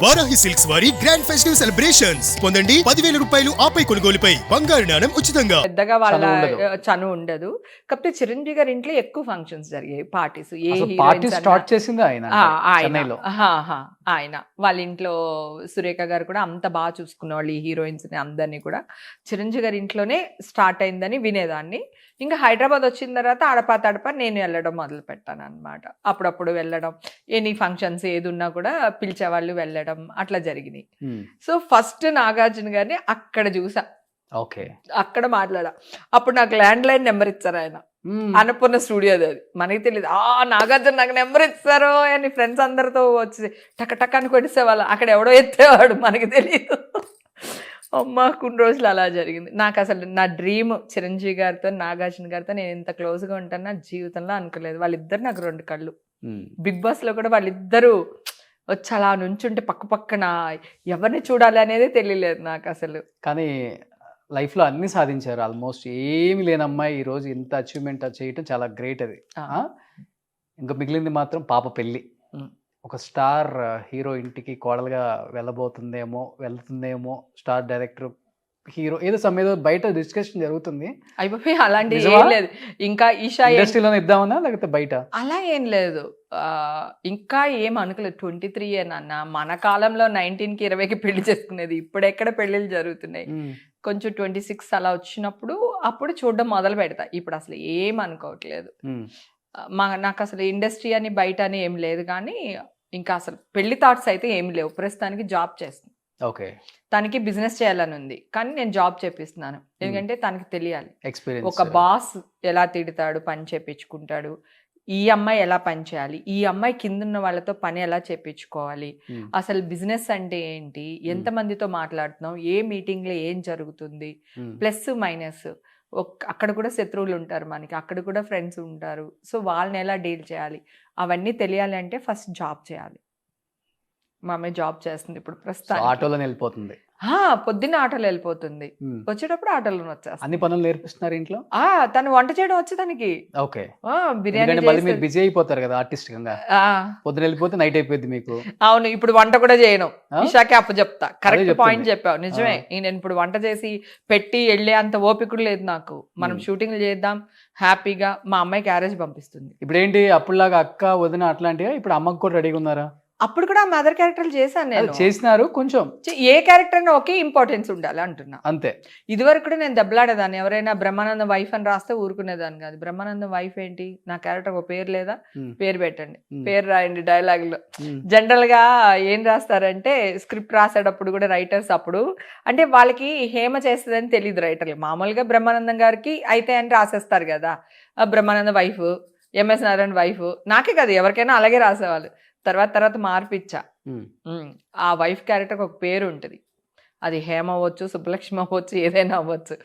Varahi silks వారి grand festive celebrations పొందండి 10,000 రూపాయలు ఆపై కొనుగోలుపై బంగారు నాణెం ఉచితంగా. పెద్దగా వాళ్ళ చను ఉండదు. కాకపోతే చిరంజీవి గారి ఇంట్లో ఎక్కువ ఫంక్షన్స్ జరిగాయి, పార్టీస్. ఏ పార్టీ స్టార్ట్ చేసింది ఆయన చెన్నైలో. ఆయన వాళ్ళ ఇంట్లో సురేఖ గారు కూడా అంత బాగా చూసుకున్న వాళ్ళు, ఈ హీరోయిన్స్ ని అందరినీ కూడా చిరంజీవి గారి ఇంట్లోనే స్టార్ట్ అయిందని వినేదాన్ని. ఇంకా హైదరాబాద్ వచ్చిన తర్వాత అడపా తడప నేను వెళ్ళడం మొదలు పెట్టాను అనమాట. అప్పుడప్పుడు వెళ్ళడం, ఎనీ ఫంక్షన్స్ ఏది ఉన్నా కూడా పిలిచేవాళ్ళు వెళ్ళడం, అట్లా జరిగినాయి. సో ఫస్ట్ నాగార్జున గారిని అక్కడ చూసా, ఓకే, అక్కడ మాట్లాడా. అప్పుడు నాకు ల్యాండ్ లైన్ నెంబర్ ఇచ్చారు ఆయన, అన్నపూర్ణ స్టూడియోది. అది మనకి తెలియదు. నాగార్జున నాకు నెంబర్ ఇస్తారు అని ఫ్రెండ్స్ అందరితో వచ్చి టక టక్ అని కొట్టేసేవాళ్ళు. అక్కడ ఎవడో ఎత్తేవాడు, మనకి తెలియదు. అమ్మ కొన్ని రోజులు అలా జరిగింది. నాకు అసలు నా డ్రీమ్ చిరంజీవి గారితో నాగార్జున గారితో నేను ఇంత క్లోజ్గా ఉంటాను నా జీవితంలో అనుకోలేదు. వాళ్ళిద్దరు నాకు రెండు కళ్ళు. బిగ్ బాస్ లో కూడా వాళ్ళిద్దరూ వచ్చి అలా నుంచుంటే పక్క పక్కన ఎవరిని చూడాలి అనేది తెలియలేదు నాకు అసలు. కానీ లైఫ్లో అన్ని సాధించారు. ఆల్మోస్ట్ ఏమి లేని అమ్మాయి ఈరోజు ఇంత అచీవ్మెంట్ చేయటం చాలా గ్రేట్. అది ఇంకా మిగిలింది మాత్రం పాప పెళ్ళి. ఒక స్టార్ హీరో ఇంటికి కోడలుగా వెళ్తుందేమో స్టార్ డైరెక్టర్ హీరో ఏదో సమయంలో బయట డిస్కషన్ జరుగుతుంది. అయిపోయి అలాంటి ఏం లేదు. ఇంకా ఈషా ఇండస్ట్రీలో ఇద్దామన్నా లేకపోతే బయట అలా ఏం లేదు. ఇంకా ఏం అనుకోలేదు. 23 ఏనన్నా. మన కాలంలో 19కి 20కి పెళ్లి చేసుకునేది. ఇప్పుడు ఎక్కడ పెళ్లిళ్ళు జరుగుతున్నాయి. కొంచెం 26 అలా వచ్చినప్పుడు అప్పుడు చూడడం మొదలు పెడతా. ఇప్పుడు అసలు ఏం అనుకోవట్లేదు. నాకు అసలు ఇండస్ట్రీ అని బయట అని ఏం లేదు. కానీ ఇంకా అసలు పెళ్లి థాట్స్ అయితే ఏమి లేవు. ప్రస్తుతానికి జాబ్ చేస్తుంది. ఓకే, తనకి బిజినెస్ చేయాలని ఉంది, కానీ నేను జాబ్ చేపిస్తున్నాను. ఎందుకంటే తనకి తెలియాలి ఎక్స్పీరియన్స్, ఒక బాస్ ఎలా తిడతాడు, పని చేపించుకుంటాడు, ఈ అమ్మాయి ఎలా పని చేయాలి, ఈ అమ్మాయి కింద ఉన్న వాళ్ళతో పని ఎలా చేపించుకోవాలి, అసలు బిజినెస్ అంటే ఏంటి, ఎంతమందితో మాట్లాడుతున్నాం, ఏ మీటింగ్ లో ఏం జరుగుతుంది, ప్లస్ మైనస్. అక్కడ కూడా శత్రువులు ఉంటారు మనకి, అక్కడ కూడా ఫ్రెండ్స్ ఉంటారు. సో వాళ్ళని ఎలా డీల్ చేయాలి, అవన్నీ తెలియాలి అంటే ఫస్ట్ జాబ్ చేయాలి. మా అమ్మాయి జాబ్ చేస్తుంది ఇప్పుడు ప్రస్తుతం. ఆటోలో వెళ్ళిపోతుంది. పొద్దున్న ఆటోలో వెళ్ళిపోతుంది, వచ్చేటప్పుడు ఆటోలో వచ్చేస్తుంది. అన్ని పనులు నేర్పిస్తున్నారు ఇంట్లో. తను వంట చేయడం వచ్చి తనకి. ఓకే, బిర్యానీ బిజీ అయిపోతారు కదా ఆర్టిస్ట్ గా. పొద్దున వెళ్ళిపోతే నైట్ అయిపోయింది మీకు. అవును, ఇప్పుడు వంట కూడా చేయను. ఇషాకి అప్పు చెప్తా. కరెక్ట్ పాయింట్ చెప్పావు, నిజమే. నేను ఇప్పుడు వంట చేసి పెట్టి వెళ్ళే అంత ఓపిక లేదు నాకు. మనం షూటింగ్లు చేద్దాం హ్యాపీగా. మా అమ్మాయి క్యారేజ్ పంపిస్తుంది. ఇప్పుడు ఏంటి అప్పుడులాగా అక్క వదిన అట్లాంటిగా ఇప్పుడు అమ్మకు కూడా రెడీగా ఉన్నారా? అప్పుడు కూడా మదర్ క్యారెక్టర్లు చేశాను నేను. చేసినారు కొంచెం. ఏ క్యారెక్టర్ అయినా ఒకే ఇంపార్టెన్స్ ఉండాలి అంటున్నా, అంతే. ఇదివరకు కూడా నేను దెబ్బలాడేదాన్ని. ఎవరైనా బ్రహ్మానందం వైఫ్ అని రాస్తే ఊరుకునేదాన్ని కాదు. బ్రహ్మానందం వైఫ్ ఏంటి, నా క్యారెక్టర్ ఒక పేరు లేదా, పేరు పెట్టండి, పేరు రాయండి డైలాగ్ లో. జనరల్ గా ఏం రాస్తారంటే స్క్రిప్ట్ రాసేటప్పుడు కూడా రైటర్స్ అప్పుడు అంటే వాళ్ళకి హేమ చేస్తుందని తెలియదు రైటర్లు. మామూలుగా బ్రహ్మానందం గారికి అయితే అని రాసేస్తారు కదా, Brahmanandam wife, MS Narayana wife. నాకే కదా ఎవరికైనా అలాగే రాసేవాళ్ళు. తర్వాత మార్పిచ్చా. ఆ వైఫ్ క్యారెక్టర్ ఒక పేరు ఉంటుంది, అది హేమ అవ్వచ్చు, సుబ్బలక్ష్మి అవ్వచ్చు, ఏదైనా అవ్వచ్చు,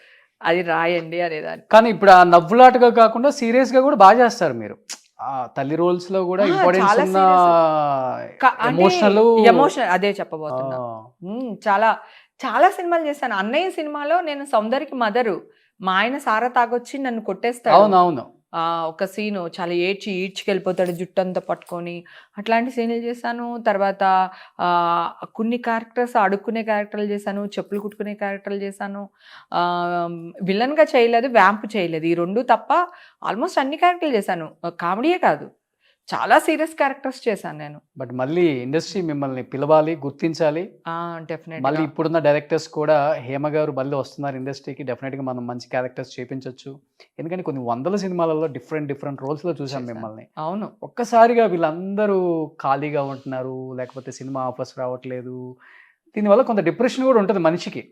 అది రాయండి అనేదాన్ని. కానీ ఇప్పుడు ఆ నవ్వులాటగా కాకుండా సీరియస్ గా కూడా బాగా చేస్తారు మీరు. తల్లి రోల్స్ లో కూడా ఎమోషన్ అదే చెప్పబోతున్నా. చాలా చాలా సినిమాలు చేశాను. అన్నయ్య సినిమాలో నేను సౌందర్యకి మదరు, మా ఆయన సారా తాగొచ్చి నన్ను కొట్టేస్తాడు. అవునవును, ఒక సీను చాలా ఈడ్చుకెళ్ళిపోతాడు జుట్టు అంతా పట్టుకొని, అట్లాంటి సీన్లు చేశాను. తర్వాత కొన్ని క్యారెక్టర్స్ అడుక్కునే క్యారెక్టర్లు చేశాను, చెప్పులు కుట్టుకునే క్యారెక్టర్లు చేశాను. విలన్గా చేయలేదు, వ్యాంప్ చేయలేదు, ఈ రెండు తప్ప ఆల్మోస్ట్ అన్ని క్యారెక్టర్లు చేశాను. కామెడీయే కాదు, చాలా సీరియస్ క్యారెక్టర్స్ చేశాను నేను. బట్ మళ్ళీ ఇండస్ట్రీ మిమ్మల్ని పిలవాలి, గుర్తించాలి. డెఫినెట్ మళ్ళీ ఇప్పుడున్న డైరెక్టర్స్ కూడా హేమ గారు మళ్ళీ వస్తున్నారు ఇండస్ట్రీకి, డెఫినెట్ గా మనం మంచి క్యారెక్టర్స్ చేపించవచ్చు. ఎందుకంటే కొన్ని వందల సినిమాలలో డిఫరెంట్ రోల్స్ లో చూసాం మిమ్మల్ని. అవును, ఒక్కసారిగా వీళ్ళందరూ ఖాళీగా ఉంటున్నారు, లేకపోతే సినిమా ఆఫర్స్ రావట్లేదు, దీనివల్ల కొంత డిప్రెషన్ కూడా ఉంటుంది మనిషికి.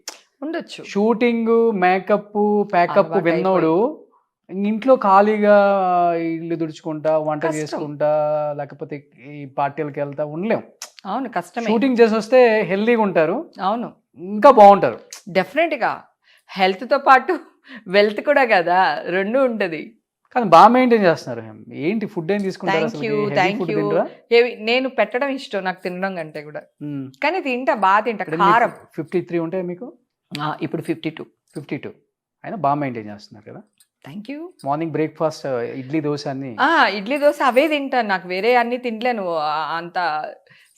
ఉండొచ్చు. షూటింగ్, మేకప్, ప్యాకప్ విన్నోడు ఇంట్లో ఖాళీగా ఇల్లు తుడుచుకుంటా, వంట చేసుకుంటా, లేకపోతే ఈ పార్టీలకు వెళ్తా ఉండలేం. అవును, కష్టం. షూటింగ్ చేసి వస్తే హెల్దీగా ఉంటారు. అవును, ఇంకా బాగుంటారు. డెఫినెట్ గా హెల్త్ తో పాటు వెల్త్ కూడా కదా, రెండు ఉంటది. కానీ బాగా మెయింటైన్ చేస్తున్నారు. ఏంటి ఫుడ్ ఏం తీసుకుంటారు? నేను పెట్టడం ఇష్టం నాకు తినడం కంటే కూడా, కానీ తింటా, బాగా తింటా. కారం 53 ఉంటాయి మీకు ఇప్పుడు 52 అయినా బాగా మెయింటైన్ చేస్తున్నారు కదా. Thank you. Morning breakfast idli dosa అన్ని. ఇడ్లీ దోశ అవే తింటాను, నాకు వేరే అన్ని తినలేను. అంత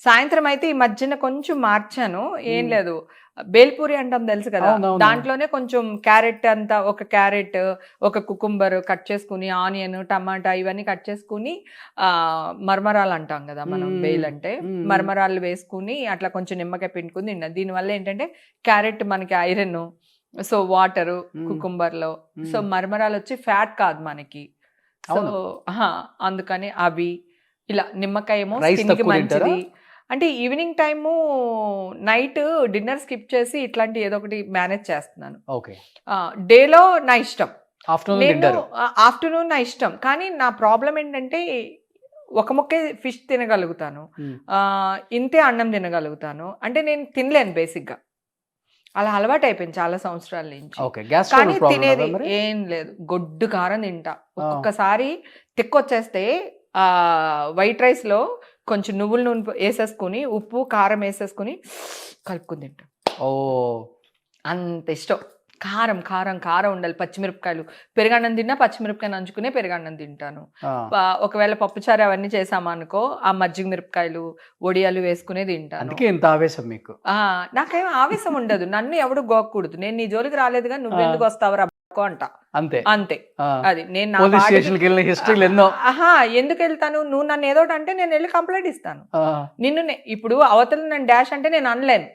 సాయంత్రం అయితే ఈ మధ్యన కొంచెం మార్చాను, ఏం లేదు, బేల్పూరి అంటాం తెలుసు కదా, అవునవును. దాంట్లోనే కొంచెం క్యారెట్ అంతా, ఒక క్యారెట్, ఒక కుకుంబర్ కట్ చేసుకుని, ఆనియన్, టమాటా ఇవన్నీ కట్ చేసుకుని, మరమరాలు అంటాం కదా మనం, బేల్ అంటే మరమరాలు వేసుకుని అట్లా కొంచెం నిమ్మకాయ పిండుకుని తిన్నా. దీనివల్ల ఏంటంటే క్యారెట్ మనకి ఐరన్, సో వాటరు కుకుంబర్లో, సో మరమరాలు వచ్చి ఫ్యాట్ కాదు మనకి, సో అందుకని అవి ఇలా, నిమ్మకాయ ఏమో Rice స్కిన్కి తక్కువ తింటారా? మంచిది. అంటే evening time night dinner skip చేసి ఇట్లాంటి ఏదో ఒకటి మేనేజ్ చేస్తున్నాను. ఓకే. డేలో నా ఇష్టం, ఆఫ్టర్నూన్ నేను తింటారు. ఆఫ్టర్నూన్ నా ఇష్టం, కానీ నా ప్రాబ్లం ఏంటంటే ఒక ముక్కే ఫిష్ తినగలుగుతాను, ఇంతే అన్నం తినగలుగుతాను, అంటే నేను తినలేను బేసిక్గా, అలా అలవాటు అయిపోయింది చాలా సంవత్సరాల నుంచి. ఓకే. గ్యాస్ కానీ ట్రబుల్ తినేది ప్రాబ్లమ్ మరి? ఏం లేదు, గొడ్డు కారం తింటా. ఒక్కొక్కసారి తిక్కొచ్చేస్తే వైట్ రైస్లో కొంచెం నువ్వుల నూనె వేసేసుకుని, ఉప్పు కారం వేసేసుకుని కలుపుకుని తింటా. ఓ, అంత ఇష్టం. కారం కారం కారం ఉండాలి. పచ్చిమిరపకాయలు, పెరుగన్నం తిన్నా పచ్చిమిరపకాయ నంచుకునే పెరుగన్నం తింటాను. ఒకవేళ పప్పుచారు అవన్నీ చేసామనుకో, ఆ మజ్జిగ మిరపకాయలు, ఒడియాలు వేసుకునే తింటాను. అందుకే ఇంత ఆవేశం మీకు. నాకేం ఆవేశం ఉండదు, నన్ను ఎవడు గోకూడదు, నేను నీ జోలికి రాలేదుగా, నువ్వెందుకు వస్తావు అంట, అంతే అంతే. అది నేను నా పోలీస్ పాటికి- స్టేషన్కి వెళ్ళిన హిస్టరీలు ఎన్నో. ఎందుకు వెళ్తాను, నువ్వు నన్ను ఏదోటి అంటే నేను వెళ్ళి కంప్లైంట్ ఇస్తాను. నిన్ను ఇప్పుడు అవతల నన్ను డాష్ అంటే నేను అనలేను,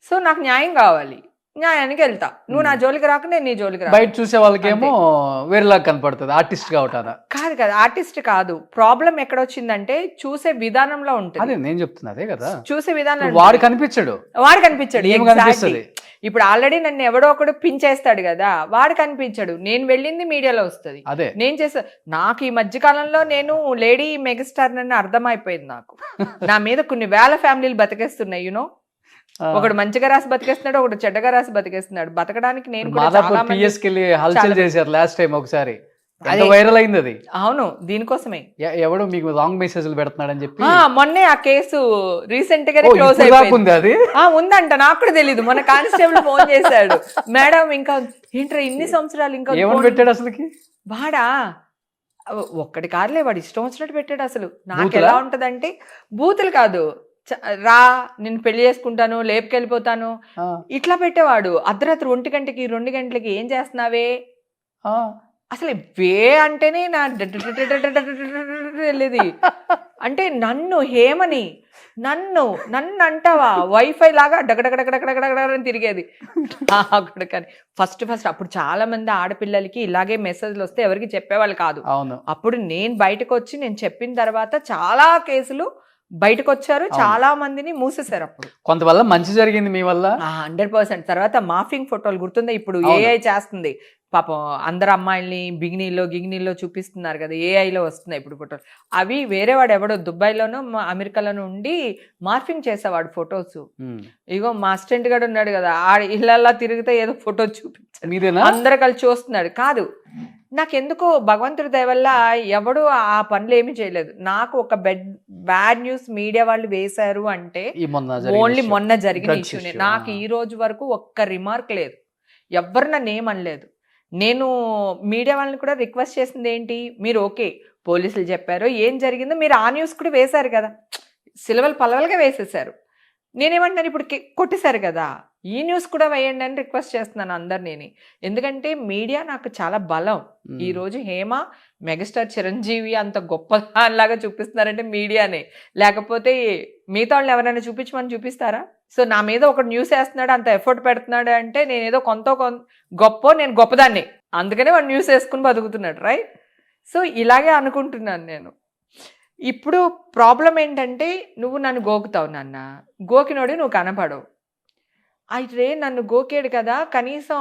సో నాకు న్యాయం కావాలి, న్యాయానికి వెళ్తా. నువ్వు నా జోలికి రాక నేను నీ జోలికి రా. బయట చూసే వాళ్ళకేమో వేరేలాగా కనపడుతుంది, ఆర్టిస్ట్ కావటానా. కాదు కదా, ఆర్టిస్ట్ కాదు. ప్రాబ్లం ఎక్కడ వచ్చిందంటే చూసే విధానంలో ఉంటుంది. అదే నేను చెప్తున్నా, అదే కదా. చూసే విధానం వాడు కనిపించడు, వాడు కనిపించాడు. ఏం కనిపిస్తుంది? ఇప్పుడు ఆల్రెడీ నన్ను ఎవడో ఒకడు పించేస్తాడు కదా, వాడు కనిపించాడు. నేను వెళ్ళింది మీడియాలో వస్తుంది, అదే నేను చేసా. నాకు ఈ మధ్య కాలంలో నేను లేడీ మెగాస్టార్ నన్ను అర్థమైపోయింది. నాకు నా మీద కొన్ని వేల ఫ్యామిలీలు బతికేస్తున్నాయి. యూనో, ఒకడు మంచిగా రాసి బతికేస్తున్నాడు, ఒకడు చెడ్డగా రాసి బతికేస్తున్నాడు. బతకడానికి నేను కూడా మాదాపూర్ చాలా మంది- PS కి వెళ్ళి హల్చల్ చేశారు లాస్ట్ టైం ఒకసారి, అదే. వైరల్ అయింది అది. అవును, దీనికోసమే. ఎవడో మీకు రాంగ్ మెసేజ్లు పెడుతున్నాడని చెప్పి మొన్నే ఆ కేసు రీసెంట్ గా ఓ, క్లోజ్ ఇప్పుడు దాకా అయిపోయింది. ఉంది అది. ఉందంట, నాకు కూడా తెలీదు. మన కానిస్టేబుల్ ఫోన్ చేశాడు, మేడం ఇంకా ఏంట్రా ఇన్ని సంవత్సరాలు ఇంకా ఏమని ఫోన్-" పెట్టాడు అసలుకి? వాడా ఒక్కడి కార్లే, వాడు ఇష్టం వచ్చినట్టు పెట్టాడు. అసలు నాకు బూతులా? ఎలా ఉంటదంటే, బూతులు కాదు, రా నేను పెళ్లి చేసుకుంటాను, లేపుకెళ్ళిపోతాను, ఆ, ఇట్లా పెట్టేవాడు. అర్ధరాత్రి 1 గంటకి 2 గంటలకి ఏం చేస్తున్నావే, ఆ. అసలు వే అంటేనే నా వెళ్ళేది. అంటే నన్ను హేమని, నన్ను అంటావా వైఫై లాగా డగడగడగడగడగడని తిరిగేది. కానీ ఫస్ట్ అప్పుడు చాలా మంది ఆడపిల్లలకి ఇలాగే మెసేజ్లు వస్తే ఎవరికి చెప్పేవాళ్ళు కాదు. అవును. అప్పుడు నేను బయటకు వచ్చి నేను చెప్పిన తర్వాత చాలా కేసులు బయటకు వచ్చారు, చాలా మందిని మూసేశారు. అప్పుడు కొంతవల్ల మంచి జరిగింది మీ వల్ల. 100%. తర్వాత మాఫింగ్ ఫోటోలు గుర్తుందా, ఇప్పుడు ఏఐ చేస్తుంది పాపం, అందరు అమ్మాయిల్ని బిగినీలో చూపిస్తున్నారు కదా, ఏఐలో వస్తున్నాయి ఇప్పుడు ఫోటోలు. అవి వేరే వాడు ఎవడో దుబాయ్లోనో అమెరికాలోనో ఉండి మార్ఫింగ్ చేసేవాడు ఫొటోస్. ఇగో మా అసిస్టెంట్ గారు ఉన్నాడు కదా, ఇళ్ళల్లా తిరిగితే ఏదో ఫోటో చూపించాడు, మీదేనా? అందరు కలిసి చూస్తున్నాడు. కాదు, నాకెందుకో భగవంతుడి దయ వల్ల ఎవడు ఆ పనులు ఏమి చేయలేదు. నాకు ఒక బ్యాడ్ న్యూస్ మీడియా వాళ్ళు వేశారు అంటే ఓన్లీ మొన్న జరిగిన ఇష్యూనే. నాకు ఈ రోజు వరకు ఒక్క రిమార్క్ లేదు, ఎవ్వరు నన్ను ఏమనలేదు. నేను మీడియా వాళ్ళని కూడా రిక్వెస్ట్ చేసింది ఏంటి, మీరు ఓకే పోలీసులు చెప్పారు, ఏం జరిగిందో మీరు ఆ న్యూస్ కూడా వేశారు కదా, సిలవలు పలవలుగా వేసేసారు. నేనేమంటాను, ఇప్పుడు కొట్టేశారు కదా, ఈ న్యూస్ కూడా వేయండి అని రిక్వెస్ట్ చేస్తున్నాను అందరినీ. ఎందుకంటే మీడియా నాకు చాలా బలం. ఈ రోజు హేమ మెగాస్టార్ చిరంజీవి అంత గొప్ప లాగా చూపిస్తున్నారంటే మీడియానే, లేకపోతే మిగతా వాళ్ళు ఎవరైనా చూపించమని చూపిస్తారా? సో నా మీద ఒక న్యూస్ వేస్తున్నాడు, అంత ఎఫర్ట్ పెడుతున్నాడు అంటే నేను ఏదో గొప్ప, నేను గొప్పదాన్ని, అందుకనే వాడు న్యూస్ వేసుకుని బతుకుతున్నాడు, రైట్? సో ఇలాగే అనుకుంటున్నాను నేను. ఇప్పుడు ప్రాబ్లం ఏంటంటే, నువ్వు నన్ను గోకుతావు, నాన్న గోకినోడి నువ్వు కనపడవు. అయితే నన్ను గోకేడు కదా, కనీసం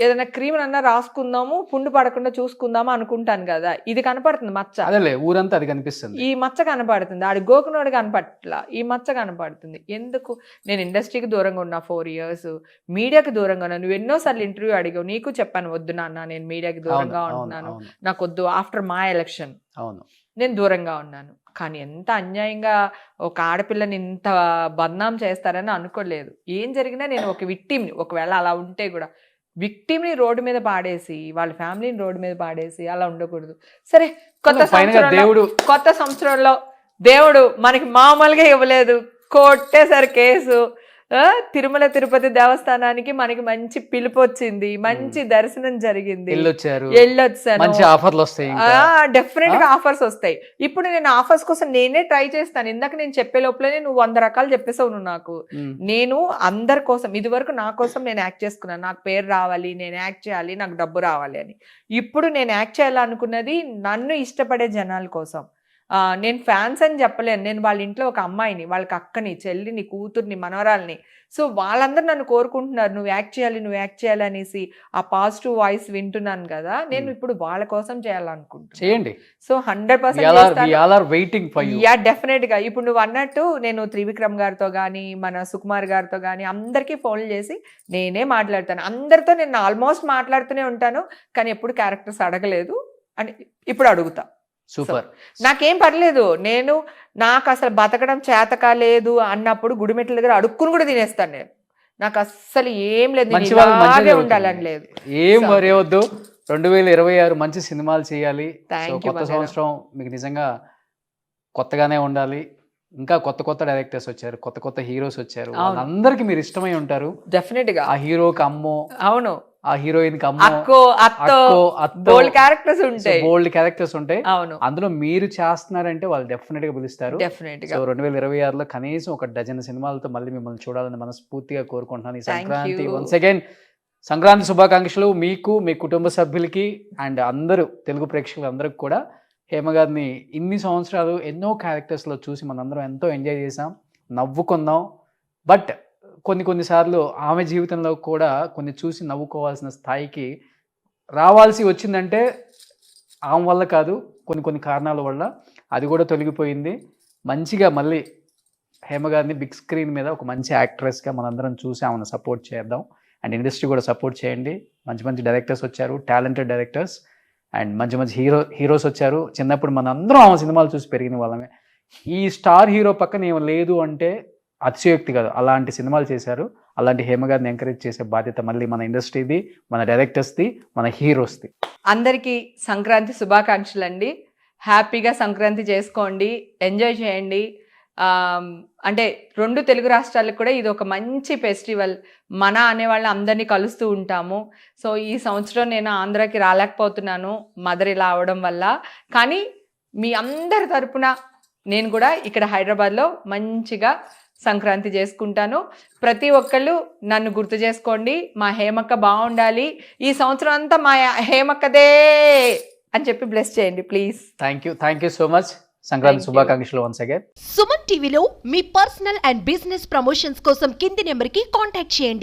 ఏదైనా క్రీమ్ అన్నా రాసుకుందాము, పుండు పడకుండా చూసుకుందాము అనుకుంటాను కదా. ఇది కనపడుతుంది మచ్చ, అదేలే ఊరంతా అది కనిపిస్తుంది. ఈ మచ్చ కనపడుతుంది, ఆడి గోకునోడు కనపట్ల, ఈ మచ్చ కనపడుతుంది. ఎందుకు? నేను ఇండస్ట్రీకి దూరంగా ఉన్నా 4 years, మీడియాకి దూరంగా ఉన్నా. నువ్వు ఎన్నోసార్లు ఇంటర్వ్యూ అడిగావు, నీకు చెప్పాను వద్దు నాన్న నేను మీడియాకి దూరంగా ఉంటున్నాను, నాకు వద్దు. ఆఫ్టర్ మా ఎలక్షన్ నేను దూరంగా ఉన్నాను. కానీ ఎంత అన్యాయంగా ఒక ఆడపిల్లని ఇంత బద్నాం చేస్తారని అనుకోలేదు. ఏం జరిగినా నేను ఒక విక్టిమ్ని, ఒకవేళ అలా ఉంటే కూడా విక్టిమ్ని రోడ్డు మీద పాడేసి, వాళ్ళ ఫ్యామిలీని రోడ్డు మీద పాడేసి అలా ఉండకూడదు. సరే, కొత్త సంవత్సరంలో దేవుడు మనకి మామూలుగా ఇవ్వలేదు, కొట్టేశారు కేసు. తిరుమల తిరుపతి దేవస్థానానికి మనకి మంచి పిలుపు వచ్చింది, మంచి దర్శనం జరిగింది, వెళ్ళొచ్చాను. మంచి ఆఫర్లు వస్తాయి, డెఫినెట్ గా ఆఫర్స్ వస్తాయి. ఇప్పుడు నేను ఆఫర్స్ కోసం నేనే ట్రై చేస్తాను. ఇందాక నేను చెప్పే లోపలనే నువ్వు 100 రకాలు చెప్పేసావు నువ్వు నాకు. నేను అందరి కోసం, ఇది వరకు నా కోసం నేను యాక్ట్ చేసుకున్నాను, నాకు పేరు రావాలి, నేను యాక్ట్ చేయాలి, నాకు డబ్బు రావాలి అని. ఇప్పుడు నేను యాక్ట్ చేయాలనుకున్నది నన్ను ఇష్టపడే జనాల కోసం. నేను ఫ్యాన్స్ అని చెప్పలేను, నేను వాళ్ళ ఇంట్లో ఒక అమ్మాయిని, వాళ్ళకి అక్కని, చెల్లిని, కూతుర్ని, మనవరాల్ని. సో వాళ్ళందరూ నన్ను కోరుకుంటున్నారు నువ్వు యాక్ట్ చేయాలి, నువ్వు యాక్ట్ చేయాలి అనేసి. ఆ పాజిటివ్ వాయిస్ వింటున్నాను కదా, నేను ఇప్పుడు వాళ్ళ కోసం చేయాలనుకుంటున్నాను. సో 100% యా, డెఫినెట్ గా. ఇప్పుడు నువ్వు అన్నట్టు నేను త్రివిక్రమ్ గారితో కానీ, మన సుకుమార్ గారితో కానీ అందరికీ ఫోన్లు చేసి నేనే మాట్లాడతాను. అందరితో నేను ఆల్మోస్ట్ మాట్లాడుతూనే ఉంటాను, కానీ ఎప్పుడు క్యారెక్టర్స్ అడగలేదు అని ఇప్పుడు అడుగుతా. సూపర్. నాకేం పర్లేదు, నాకు అసలు బతకడం చేతక లేదు అన్నప్పుడు గుడిమెట్ల దగ్గర అడుక్కుని కూడా తినేస్తాను నేను. నాకు అస్సలు ఏం లేదు, ఉండాలని లేదు. ఏం వరేవద్దు, 2026 మంచి సినిమాలు చేయాలి. కొత్త సంవత్సరం మీకు నిజంగా కొత్తగానే ఉండాలి. ఇంకా కొత్త కొత్త డైరెక్టర్స్ వచ్చారు, కొత్త కొత్త హీరోస్ వచ్చారు, అందరికి మీరు ఇష్టమై ఉంటారు డెఫినెట్ గా. ఆ హీరోకి అమ్మో, అవును, ఆ హీరోయిన్ కి బోల్డ్ క్యారెక్టర్స్ ఉంటాయి. అందులో మీరు చేస్తున్నారంటే వాళ్ళు డెఫినెట్ గా పిలుస్తారు. సో 2026లో కనీసం ఒక డజన్ సినిమాలతో మళ్ళీ మిమ్మల్ని చూడాలని మనస్ఫూర్తిగా కోరుకుంటున్నాను. ఈ సంక్రాంతి వన్స్ అగైన్ సంక్రాంతి శుభాకాంక్షలు మీకు, మీ కుటుంబ సభ్యులకి అండ్ అందరూ తెలుగు ప్రేక్షకులు అందరికి కూడా. హేమ గారిని ఇన్ని సంవత్సరాలు ఎన్నో క్యారెక్టర్స్లో చూసి మనందరం ఎంతో ఎంజాయ్ చేసాం, నవ్వుకున్నాం. బట్ కొన్నిసార్లు ఆమె జీవితంలో కూడా కొన్ని చూసి నవ్వుకోవాల్సిన స్థాయికి రావాల్సి వచ్చిందంటే ఆమె వల్ల కాదు, కొన్ని కారణాల వల్ల అది కూడా తొలగిపోయింది. మంచిగా మళ్ళీ హేమ గారిని బిగ్ స్క్రీన్ మీద ఒక మంచి యాక్ట్రెస్గా మనందరం చూసి ఆమెను సపోర్ట్ చేద్దాం. అండ్ ఇండస్ట్రీ కూడా సపోర్ట్ చేయండి. మంచి మంచి డైరెక్టర్స్ వచ్చారు, టాలెంటెడ్ డైరెక్టర్స్, అండ్ మంచి మంచి హీరోస్ వచ్చారు. చిన్నప్పుడు మనందరం ఆమె సినిమాలు చూసి పెరిగిన వాళ్ళమే. ఈ స్టార్ హీరో పక్కన ఏమో లేదు అంటే అతిశయోక్తి కాదు. అలాంటి సినిమాలు చేశారు. అలాంటి హేమ గారిని ఎంకరేజ్ చేసే బాధ్యత మళ్ళీ మన ఇండస్ట్రీది, మన డైరెక్టర్స్ది, మన హీరోస్ది. అందరికీ సంక్రాంతి శుభాకాంక్షలు అండి. హ్యాపీగా సంక్రాంతి చేసుకోండి, ఎంజాయ్ చేయండి. అంటే 2 తెలుగు రాష్ట్రాలకు కూడా ఇది ఒక మంచి ఫెస్టివల్. మన అనేవాళ్ళని అందరినీ కలుస్తూ ఉంటాము. సో ఈ సంవత్సరం నేను ఆంధ్రాకి రాలేకపోతున్నాను మదర్ ఇలా అవడం వల్ల. కానీ మీ అందరి తరపున నేను కూడా ఇక్కడ హైదరాబాద్లో మంచిగా సంక్రాంతి చేసుకుంటాను. ప్రతి ఒక్కళ్ళు నన్ను గుర్తు చేసుకోండి. మా హేమక్క బాగుండాలి, ఈ సంవత్సరం అంతా మా హేమక్కదే అని చెప్పి బ్లెస్ చేయండి please. Thank you so much. Sankranti శుభాకాంక్షలు వన్స్ అగైన్. సుమన్ టీవీలో మీ పర్సనల్ అండ్ బిజినెస్ ప్రమోషన్స్ కోసం కింది నెంబర్కి కాంటాక్ట్ చేయండి.